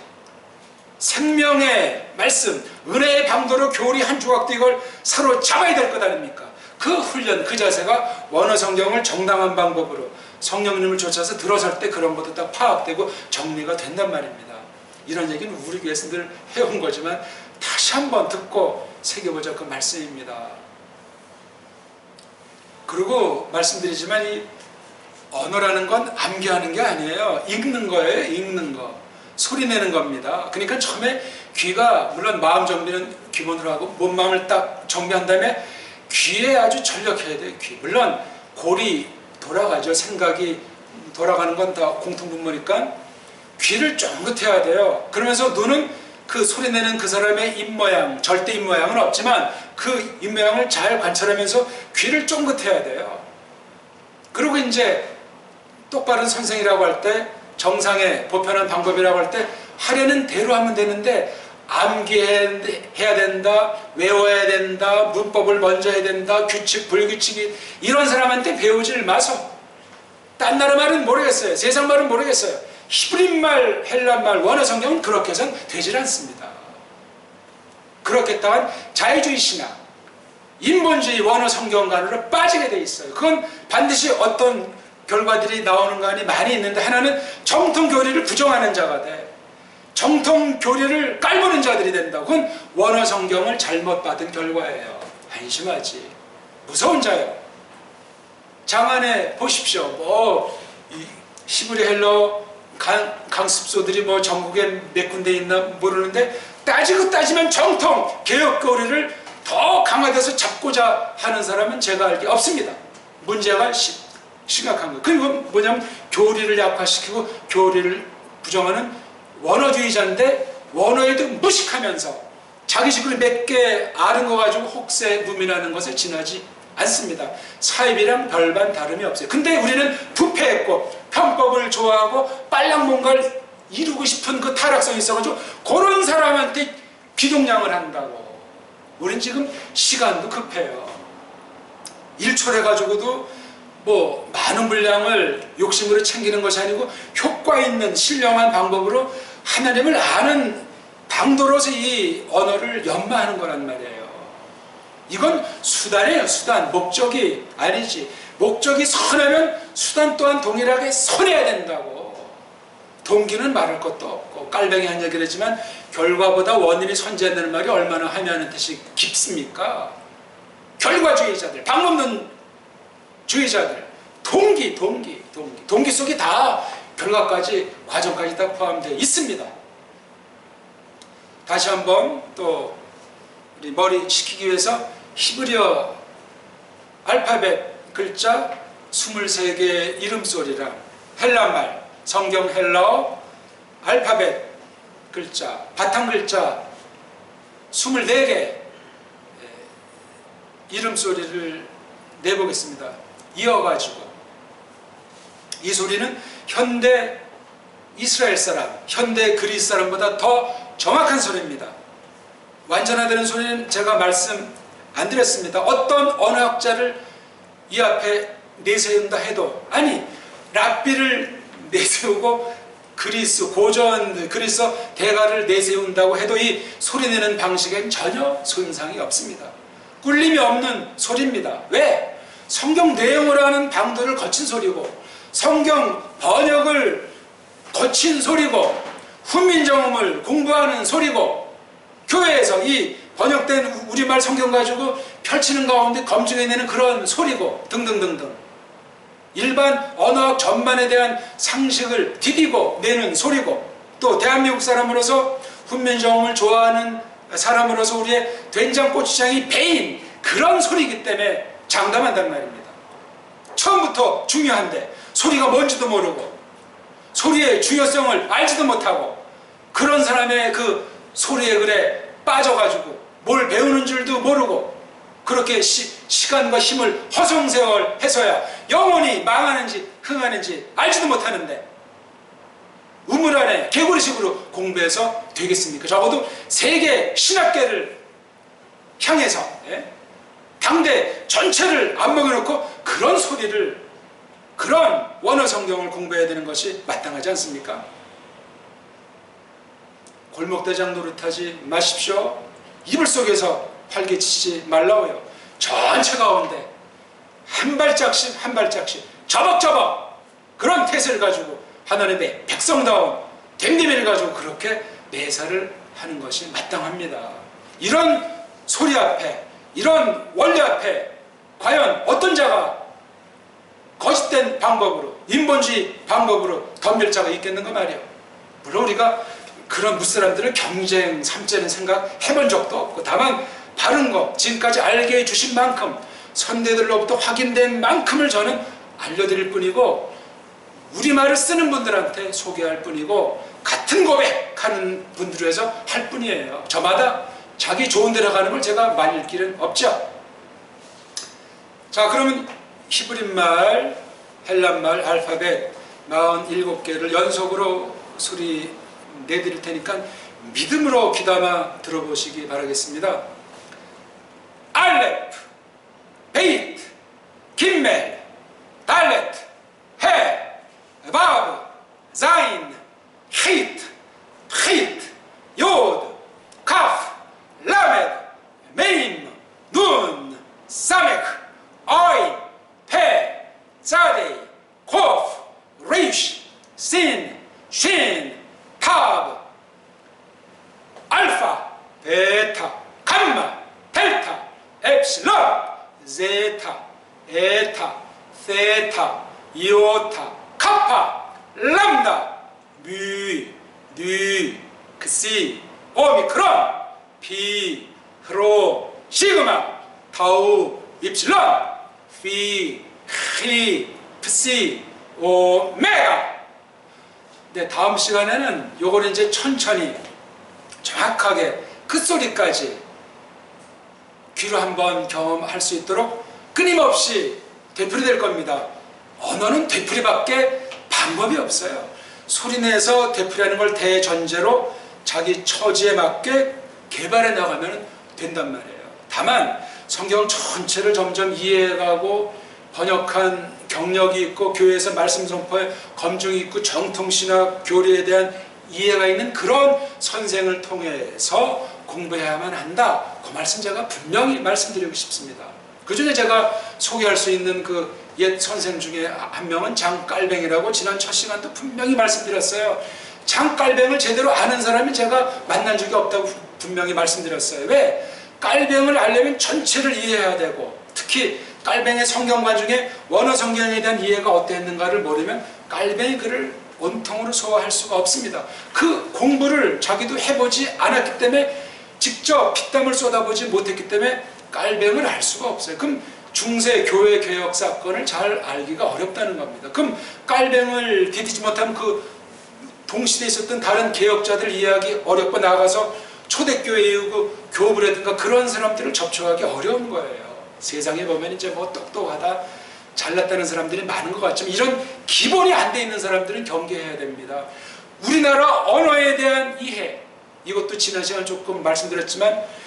생명의 말씀, 은혜의 방도로 교리 한 조각도 이걸 사로잡아야 될 것 아닙니까? 그 훈련, 그 자세가 원어 성경을 정당한 방법으로 성령님을 쫓아서 들어설 때 그런 것도 다 파악되고 정리가 된단 말입니다. 이런 얘기는 우리 위해서 늘 해온 거지만 다시 한번 듣고 새겨보자 그 말씀입니다. 그리고 말씀드리지만 이 언어라는 건 암기하는 게 아니에요. 읽는 거예요. 읽는 거. 소리 내는 겁니다. 그러니까 처음에 귀가 물론 마음 정비는 기본으로 하고 몸 마음을 딱 정비한 다음에 귀에 아주 전력해야 돼요. 귀. 물론 골이 돌아가죠. 생각이 돌아가는 건 다 공통분모니까 귀를 쫑긋해야 돼요. 그러면서 눈은 그 소리 내는 그 사람의 입모양, 절대 입모양은 없지만 그 입모양을 잘 관찰하면서 귀를 쫑긋해야 돼요. 그리고 이제 똑바른 선생이라고 할 때, 정상의 보편한 방법이라고 할 때 하려는 대로 하면 되는데 암기해야 된다, 외워야 된다, 문법을 먼저 해야 된다, 규칙, 불규칙이 이런 사람한테 배우질 마소. 딴 나라 말은 모르겠어요. 세상 말은 모르겠어요. 히브리 말, 헬라 말, 원어 성경은 그렇게 해서는 되질 않습니다. 그렇겠다면 자유주의 신학, 인본주의 원어 성경관으로 빠지게 돼 있어요. 그건 반드시 어떤 결과들이 나오는 거 많이 있는데 하나는 정통 교리를 부정하는 자가 돼. 정통 교리를 깔보는 자들이 된다. 그건 원어 성경을 잘못 받은 결과예요. 안심하지. 무서운 자요. 장안에 보십시오. 이 히브리 헬러 강습소들이 전국에 몇 군데 있나 모르는데 따지고 따지면 정통 개혁 교리를 더 강화돼서 잡고자 하는 사람은 제가 알기 없습니다. 문제가 심각한 거예요. 그리고 뭐냐면 교리를 약화시키고 교리를 부정하는 원어주의자인데 원어에도 무식하면서 자기 식으로 몇 개 아는 거 가지고 혹세 무민하는 것에 지나지 않습니다. 사입이랑 별반 다름이 없어요. 근데 우리는 부패했고 편법을 좋아하고 빨랑 뭔가를 이루고 싶은 그 타락성이 있어가지고 그런 사람한테 비동량을 한다고. 우린 지금 시간도 급해요. 1초를 해가지고도 많은 분량을 욕심으로 챙기는 것이 아니고 효과 있는 신령한 방법으로 하나님을 아는 방도로서 이 언어를 연마하는 거란 말이에요. 이건 수단이에요. 수단. 목적이 아니지. 목적이 선하면 수단 또한 동일하게 선해야 된다고. 동기는 말할 것도 없고 깔뱅이 한 얘기를 했지만 결과보다 원인이 선재한다는 말이 얼마나 하면은 뜻이 깊습니까? 결과주의자들, 방법론 주의자들, 동기 속에 다 결과까지, 과정까지 다 포함되어 있습니다. 다시 한번 또 우리 머리 식히기 위해서 히브리어 알파벳 글자 23개의 이름소리랑 헬라말, 성경 헬라어 알파벳 글자, 바탕 글자 24개 이름소리를 내보겠습니다. 이어가지고 이 소리는 현대 이스라엘 사람, 현대 그리스 사람보다 더 정확한 소리입니다. 완전화되는 소리는 제가 말씀 안 드렸습니다. 어떤 언어학자를 이 앞에 내세운다 해도, 아니 랍비를 내세우고 그리스, 고전 그리스 대가를 내세운다고 해도 이 소리내는 방식엔 전혀 손상이 없습니다. 꿀림이 없는 소리입니다. 왜? 성경 내용을 아는 방도를 거친 소리고, 성경 번역을 거친 소리고, 훈민정음을 공부하는 소리고, 교회에서 이 번역된 우리말 성경 가지고 펼치는 가운데 검증해내는 그런 소리고, 등등등등. 일반 언어학 전반에 대한 상식을 디디고 내는 소리고, 또 대한민국 사람으로서 훈민정음을 좋아하는 사람으로서 우리의 된장고추장이 배인 그런 소리이기 때문에 장담한단 말입니다. 처음부터 중요한데 소리가 뭔지도 모르고 소리의 중요성을 알지도 못하고 그런 사람의 그 소리에 그래 빠져가지고 뭘 배우는 줄도 모르고 그렇게 시간과 힘을 허송세월해서야 영원히 망하는지 흥하는지 알지도 못하는데 우물 안에 개구리식으로 공부해서 되겠습니까? 적어도 세계 신학계를 향해서 당대 전체를 안 먹여놓고 그런 소리를 그런 원어 성경을 공부해야 되는 것이 마땅하지 않습니까? 골목대장 노릇하지 마십시오. 이불 속에서 활개치지 말라고요. 전체 가운데 한 발짝씩 한 발짝씩 저벅저벅 그런 태세를 가지고 하나님의 백성다운 됨됨이를 가지고 그렇게 매사를 하는 것이 마땅합니다. 이런 소리 앞에, 이런 원리 앞에 과연 어떤 자가 거짓된 방법으로, 인본주의 방법으로 덤빌 자가 있겠는가 말이에요. 물론 우리가 그런 무사람들을 경쟁 삼자는 생각 해본 적도 없고, 다만 바른 것, 지금까지 알게 해주신 만큼, 선대들로부터 확인된 만큼을 저는 알려드릴 뿐이고, 우리말을 쓰는 분들한테 소개할 뿐이고, 같은 고백하는 분들로 해서 할 뿐이에요. 저마다 자기 좋은 데로 가는 걸 제가 말릴 길은 없죠. 자, 그러면 히브리말, 헬란말, 알파벳 47개를 연속으로 소리 내드릴 테니까 믿음으로 귀담아 들어보시기 바라겠습니다. 알렙, 베이트, 김멜, 달렛, 해, 바브, 자인, 히트, 프히트, 요드, 카프, 라메드, 메임, 눈, 사메크, 어인, 페, 자데이, 코프, 리쉬, 신, 쉰, 타브, 알파, 베타, 감마, 델타, 엡실론, 제타, 에타, 세타, 이오타, 카파, 람다, 뮤, 뉴, 크시, 오미크론, 피, 프로, 시그마, 타우, 입실론, 피, 히, 프시, 오메가. 네, 다음 시간에는 요거는 이제 천천히 정확하게 끝소리까지 귀로 한번 경험할 수 있도록 끊임없이 되풀이될 겁니다. 언어는 되풀이밖에 방법이 없어요. 소리내서 되풀이하는 걸 대전제로 자기 처지에 맞게 개발해 나가면 된단 말이에요. 다만 성경 전체를 점점 이해해가고 번역한 경력이 있고 교회에서 말씀 선포에 검증이 있고 정통신학 교리에 대한 이해가 있는 그런 선생을 통해서 공부해야만 한다. 그 말씀 제가 분명히 말씀드리고 싶습니다. 그 중에 제가 소개할 수 있는 그 옛 선생 중에 한 명은 장깔뱅이라고 지난 첫 시간도 분명히 말씀드렸어요. 장깔뱅을 제대로 아는 사람이 제가 만난 적이 없다고 분명히 말씀드렸어요. 왜? 깔뱅을 알려면 전체를 이해해야 되고, 특히 깔뱅의 성경관 중에 원어 성경에 대한 이해가 어땠는가를 모르면 깔뱅이 글을 온통으로 소화할 수가 없습니다. 그 공부를 자기도 해보지 않았기 때문에, 직접 피땀을 쏟아보지 못했기 때문에 깔뱅을 알 수가 없어요. 그럼 중세 교회 개혁 사건을 잘 알기가 어렵다는 겁니다. 그럼 깔뱅을 디디지 못하면 그 동시대에 있었던 다른 개혁자들 이해하기 어렵고, 나가서 초대교회의 그 교부라든가 그런 사람들을 접촉하기 어려운 거예요. 세상에 보면 이제 뭐 똑똑하다, 잘났다는 사람들이 많은 것 같지만 이런 기본이 안 돼 있는 사람들은 경계해야 됩니다. 우리나라 언어에 대한 이해, 이것도 지난 시간 조금 말씀드렸지만,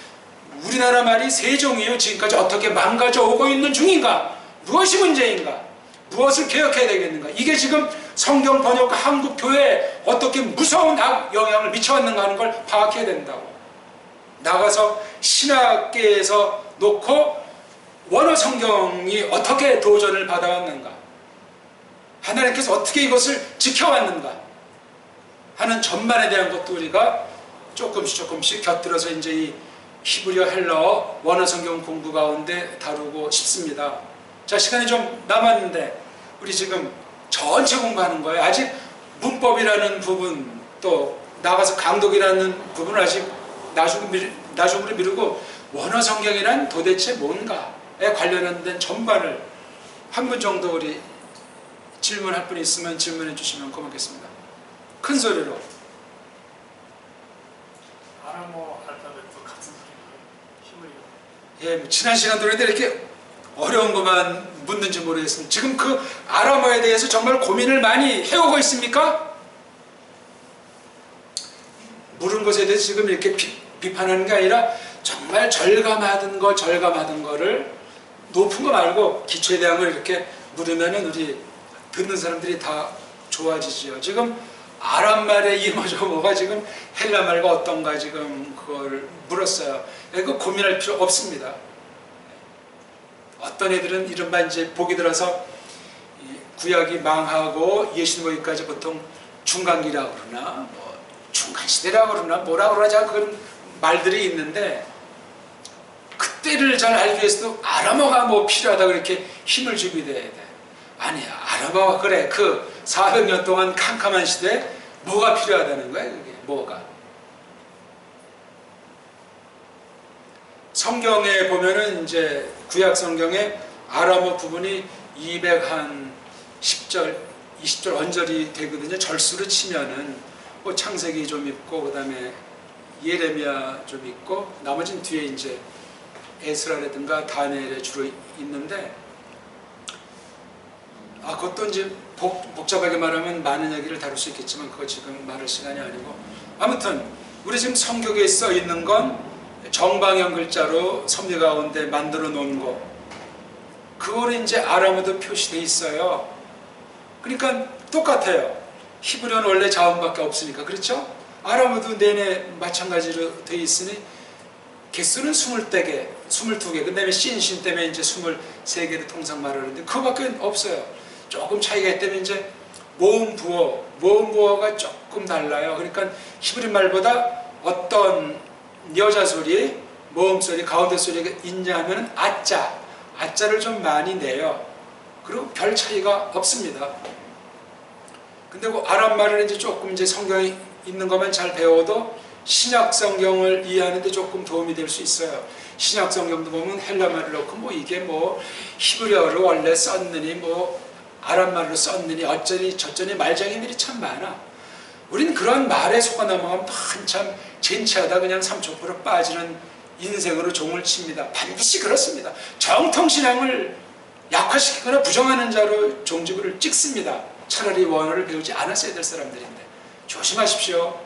우리나라 말이 세종 이후 지금까지 어떻게 망가져 오고 있는 중인가? 무엇이 문제인가? 무엇을 개혁해야 되겠는가? 이게 지금 성경 번역과 한국 교회에 어떻게 무서운 영향을 미쳐왔는가 하는 걸 파악해야 된다고. 나가서 신학계에서 놓고 원어 성경이 어떻게 도전을 받아왔는가? 하나님께서 어떻게 이것을 지켜왔는가? 하는 전반에 대한 것도 우리가 조금씩 곁들여서 이제 이 히브리어 헬라어 원어 성경 공부 가운데 다루고 싶습니다. 자, 시간이 좀 남았는데 우리 지금 전체 공부하는 거예요. 아직 문법이라는 부분, 또 나가서 강독이라는 부분을 아직 나중으로 미루고, 원어 성경이란 도대체 뭔가에 관련된 전반을 한 분 정도 우리 질문할 분 있으면 질문해 주시면 고맙겠습니다. 큰 소리로. 아람어 알파벳도 같은 소리인가요? 히브리어? 예, 뭐 지난 시간 들었는데 이렇게 어려운 것만 묻는지 모르겠습니다. 지금 그 아람어에 대해서 정말 고민을 많이 해오고 있습니까? 물은 것에 대해서 지금 이렇게 비판하는 게 아니라 정말 절감하던 거를 높은 거 말고 기초에 대한 걸 이렇게 물으면은 우리 듣는 사람들이 다 좋아지지요. 지금 아람말의 이모저 뭐가 지금 헬라말과 어떤가 지금 그걸 물었어요. 이거 고민할 필요 없습니다. 어떤 애들은 이른바 이제 복이 들어서 구약이 망하고 예수님까지 보통 중간기라고 그러나 뭐 중간시대라고 그러나 뭐라 그러자 그런 말들이 있는데, 그때를 잘 알기 위해서도 아람어가 뭐 필요하다 그렇게 힘을 주게 돼야 돼. 아니야, 아람어가 그래 그 400년 동안 캄캄한 시대에 뭐가 필요하다는 거야. 그게 뭐가 성경에 보면은 이제 구약 성경에 아람어 부분이 210절 20절 언절이 되거든요. 절수로 치면은 뭐 창세기 좀 있고 그 다음에 예레미야 좀 있고 나머지는 뒤에 이제 에스라라든가 다니엘에 주로 있는데, 그것도 이제 복잡하게 말하면 많은 얘기를 다룰 수 있겠지만 그거 지금 말할 시간이 아니고, 아무튼 우리 지금 성경에 써 있는 건 정방형 글자로 섭리 가운데 만들어 놓은 거, 그거는 이제 아람어도 표시되어 있어요. 그러니까 똑같아요. 히브리어는 원래 자음밖에 없으니까, 그렇죠? 아람어도 내내 마찬가지로 되어 있으니 개수는 20개, 22개, 그 다음에 신 때문에 이제 23개를 통상 말하는데 그거밖에 없어요. 조금 차이가 있다면 이제 모음 부어가 조금 달라요. 그러니까 히브리 말보다 어떤 여자 소리, 모음 소리, 가운데 소리가 있냐 하면 아자를 좀 많이 내요. 그리고 별 차이가 없습니다. 근데 그 아람 말은 이제 조금 이제 성경에 있는 것만 잘 배워도 신약 성경을 이해하는데 조금 도움이 될 수 있어요. 신약 성경도 보면 헬라 말을 넣고 뭐 이게 뭐 히브리어로 원래 썼느니 뭐 아람 말로 썼느니 어쩌니 저쩌니 말장애들이 참 많아. 우린 그런 말에 속아 넘어가면 한참 젠치하다 그냥 삼초포로 빠지는 인생으로 종을 칩니다. 반드시 그렇습니다. 정통신앙을 약화시키거나 부정하는 자로 종지부를 찍습니다. 차라리 원어를 배우지 않았어야 될 사람들인데 조심하십시오.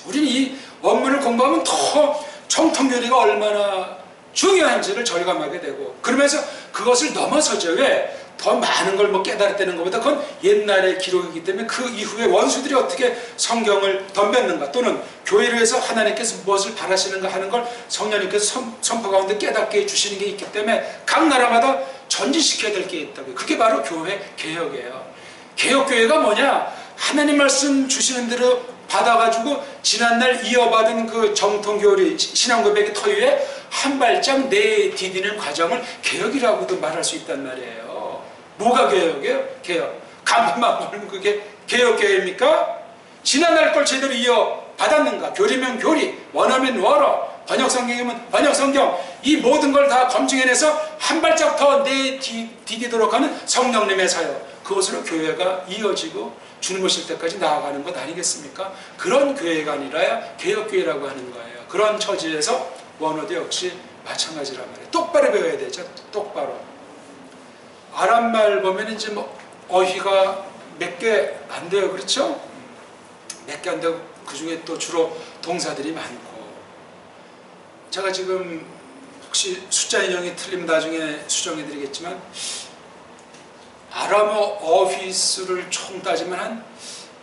우리는 이 원문을 공부하면 더 정통교리가 얼마나 중요한지를 절감하게 되고, 그러면서 그것을 넘어서죠. 왜? 더 많은 걸 뭐 깨달았다는 것보다 그건 옛날의 기록이기 때문에 그 이후에 원수들이 어떻게 성경을 덤볐는가, 또는 교회를 위해서 하나님께서 무엇을 바라시는가 하는 걸 성령님께서 선포 가운데 깨닫게 해주시는 게 있기 때문에 각 나라마다 전진시켜야 될 게 있다고요. 그게 바로 교회 개혁이에요. 개혁교회가 뭐냐? 하나님 말씀 주시는 대로 받아가지고 지난날 이어받은 그 정통교리 신앙고백의 터 위에 한 발짝 내디디는 과정을 개혁이라고도 말할 수 있단 말이에요. 뭐가 개혁이에요? 개혁. 간판만 보면 그게 개혁교회입니까? 지난날 걸 제대로 이어받았는가? 교리면 교리, 원어면 원어, 번역성경이면 번역성경, 이 모든 걸 다 검증해내서 한 발짝 더 내디디도록 하는 성령님의 사역, 그것으로 교회가 이어지고 주님 오실 때까지 나아가는 것 아니겠습니까? 그런 교회가 아니라 개혁교회라고 하는 거예요. 그런 처지에서 원어도 역시 마찬가지란 말이에요. 똑바로 배워야 되죠. 똑바로. 아람말 보면 이제 뭐 어휘가 몇 개 안 돼요. 그렇죠? 몇 개 안 되고 그 중에 또 주로 동사들이 많고. 제가 지금 혹시 숫자 인용이 틀리면 나중에 수정해 드리겠지만 아람어 어휘 수를 총 따지면 한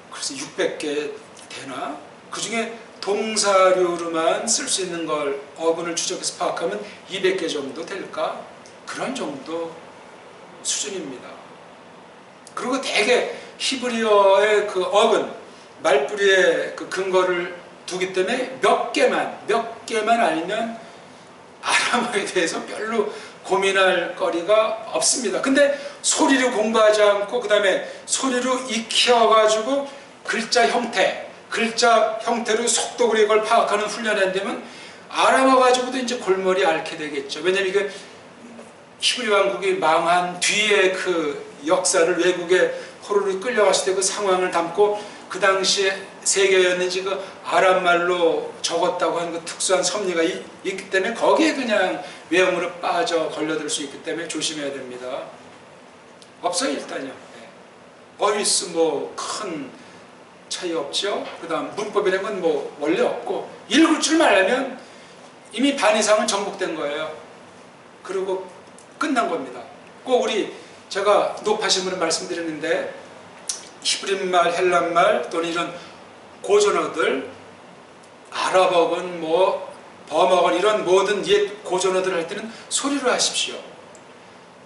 그래서 600개 되나? 그 중에 동사류로만 쓸 수 있는 걸 어근을 추적해서 파악하면 200개 정도 될까? 그런 정도 수준입니다. 그리고 대개 히브리어의 그 어근, 말뿌리의 그 근거를 두기 때문에 몇 개만 알면 아람어에 대해서 별로 고민할 거리가 없습니다. 근데 소리를 공부하지 않고 그 다음에 소리로 익혀가지고 글자 형태로 속독으로 이걸 파악하는 훈련이 안 되면 아람어 가지고도 이제 골머리 앓게 되겠죠. 왜냐면 이게 히브리 왕국이 망한 뒤에 그 역사를 외국에 포로로 끌려갔을 때 그 상황을 담고 그 당시에 세계였는지 그 아람말로 적었다고 하는 그 특수한 섭리가 있기 때문에 거기에 그냥 외형으로 빠져 걸려들 수 있기 때문에 조심해야 됩니다. 없어요 일단요. 어휘수 뭐 큰 차이 없죠. 그 다음 문법이라는 건 뭐 원래 없고 읽을 줄 알면 이미 반 이상은 정복된 거예요. 그리고 끝난 겁니다. 꼭 우리 제가 높아신 분은 말씀드렸는데 히브리말, 헬란말 또는 이런 고전어들, 아랍어건 뭐 범어건 이런 모든 옛 고전어들을 할 때는 소리로 하십시오.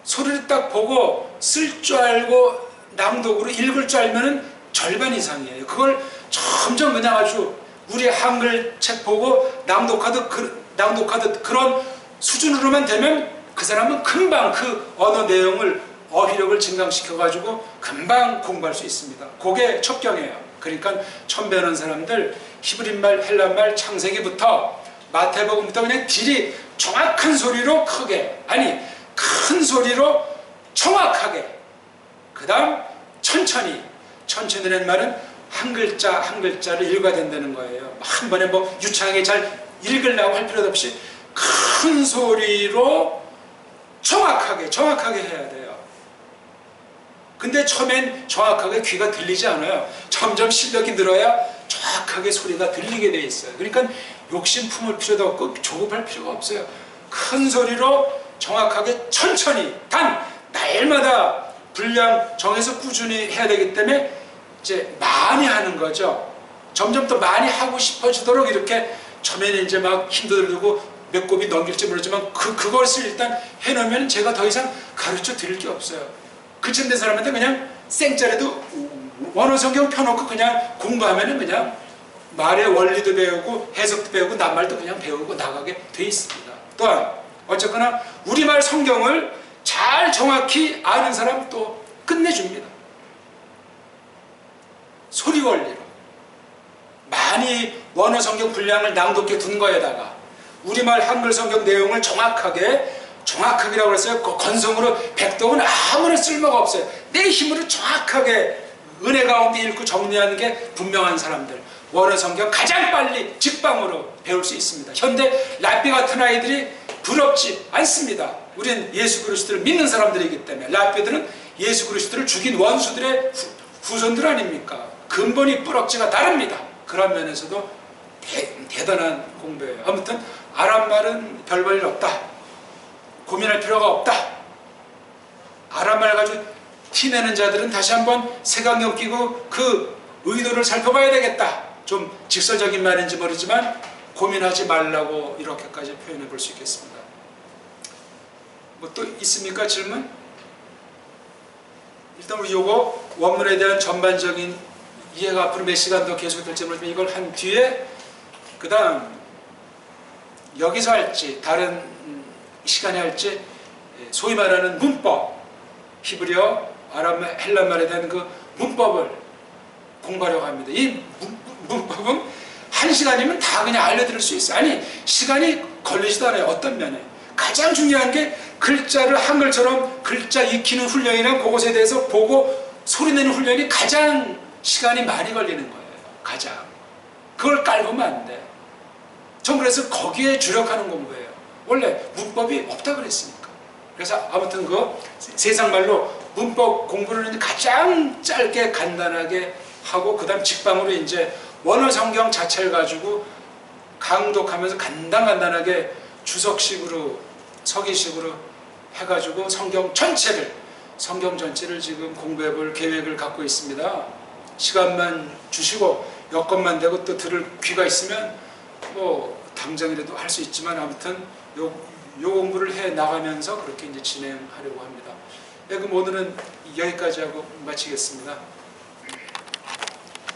소리를 딱 보고 쓸 줄 알고 낭독으로 읽을 줄 알면은 절반 이상이에요. 그걸 점점 그냥 아주 우리 한글 책 보고 낭독하듯 그런 수준으로만 되면 그 사람은 금방 그 언어 내용을 어휘력을 증강시켜가지고 금방 공부할 수 있습니다. 그게 첩경이에요. 그러니까 처음 배우는 사람들 히브리말, 헬란말, 창세기부터 마태복음부터 그냥 딜이 정확한 소리로 크게, 아니 큰 소리로 정확하게, 그 다음 천천히라는 말은 한 글자 한 글자를 읽어야 된다는 거예요. 한 번에 뭐 유창하게 잘 읽으려고 할 필요도 없이 큰 소리로 정확하게 해야 돼요. 근데 처음엔 정확하게 귀가 들리지 않아요. 점점 실력이 늘어야 정확하게 소리가 들리게 돼 있어요. 그러니까 욕심 품을 필요도 없고 조급할 필요가 없어요. 큰 소리로 정확하게 천천히, 단 날마다 분량 정해서 꾸준히 해야 되기 때문에 이제 많이 하는 거죠. 점점 더 많이 하고 싶어지도록 이렇게 처음에는 이제 막 힘도 들고 몇 곱이 넘길지 모르지만 그것을 일단 해놓으면 제가 더 이상 가르쳐 드릴 게 없어요. 그쯤된 사람한테 그냥 생짜리도 원어 성경 펴놓고 그냥 공부하면은 그냥 말의 원리도 배우고 해석도 배우고 낱말도 그냥 배우고 나가게 돼 있습니다. 또한 어쨌거나 우리말 성경을 잘 정확히 아는 사람 또 끝내줍니다. 소리 원리로 많이 원어 성경 분량을 낭독해 둔 거에다가 우리말 한글 성경 내용을 정확하게라고 했어요. 건성으로 백독은 아무런 쓸모가 없어요. 내 힘으로 정확하게 은혜 가운데 읽고 정리하는 게 분명한 사람들, 원어 성경 가장 빨리 직방으로 배울 수 있습니다. 현대 라삐 같은 아이들이 부럽지 않습니다. 우린 예수 그리스도를 믿는 사람들이기 때문에. 라삐들은 예수 그리스도를 죽인 원수들의 후손들 아닙니까? 근본이 뿌럭지가 다릅니다. 그런 면에서도 대단한 공부예요. 아무튼 아랍말은 별 볼 일 없다, 고민할 필요가 없다. 아랍말 가지고 티내는 자들은 다시 한번 색안경 끼고 그 의도를 살펴봐야 되겠다. 좀 직설적인 말인지 모르지만 고민하지 말라고 이렇게까지 표현해 볼 수 있겠습니다. 뭐 또 있습니까? 질문? 일단 우리 요거 원문에 대한 전반적인 이해가 앞으로 몇 시간 더 계속될지 모르지만 이걸 한 뒤에 그 다음 여기서 할지 다른 시간에 할지 소위 말하는 문법, 히브리어, 아랍말, 헬란말에 대한 그 문법을 공부하려고 합니다. 이 문법은 한 시간이면 다 그냥 알려드릴 수 있어요. 아니 시간이 걸리지도 않아요. 어떤 면에 가장 중요한 게 글자를 한글처럼 글자 익히는 훈련이랑 그것에 대해서 보고 소리내는 훈련이 가장 시간이 많이 걸리는 거예요. 가장 그걸 깔보면 안 돼. 전 그래서 거기에 주력하는 공부예요. 원래 문법이 없다 그랬으니까. 그래서 아무튼 그 세상말로 문법 공부를 가장 짧게 간단하게 하고 그 다음 직방으로 이제 원어 성경 자체를 가지고 강독하면서 간단하게 주석식으로 서기식으로 해가지고 성경 전체를 지금 공부해 볼 계획을 갖고 있습니다. 시간만 주시고 여건만 되고 또 들을 귀가 있으면 뭐 당장이라도 할 수 있지만 아무튼 요 공부를 해 나가면서 그렇게 이제 진행하려고 합니다. 네, 그럼 오늘은 여기까지 하고 마치겠습니다.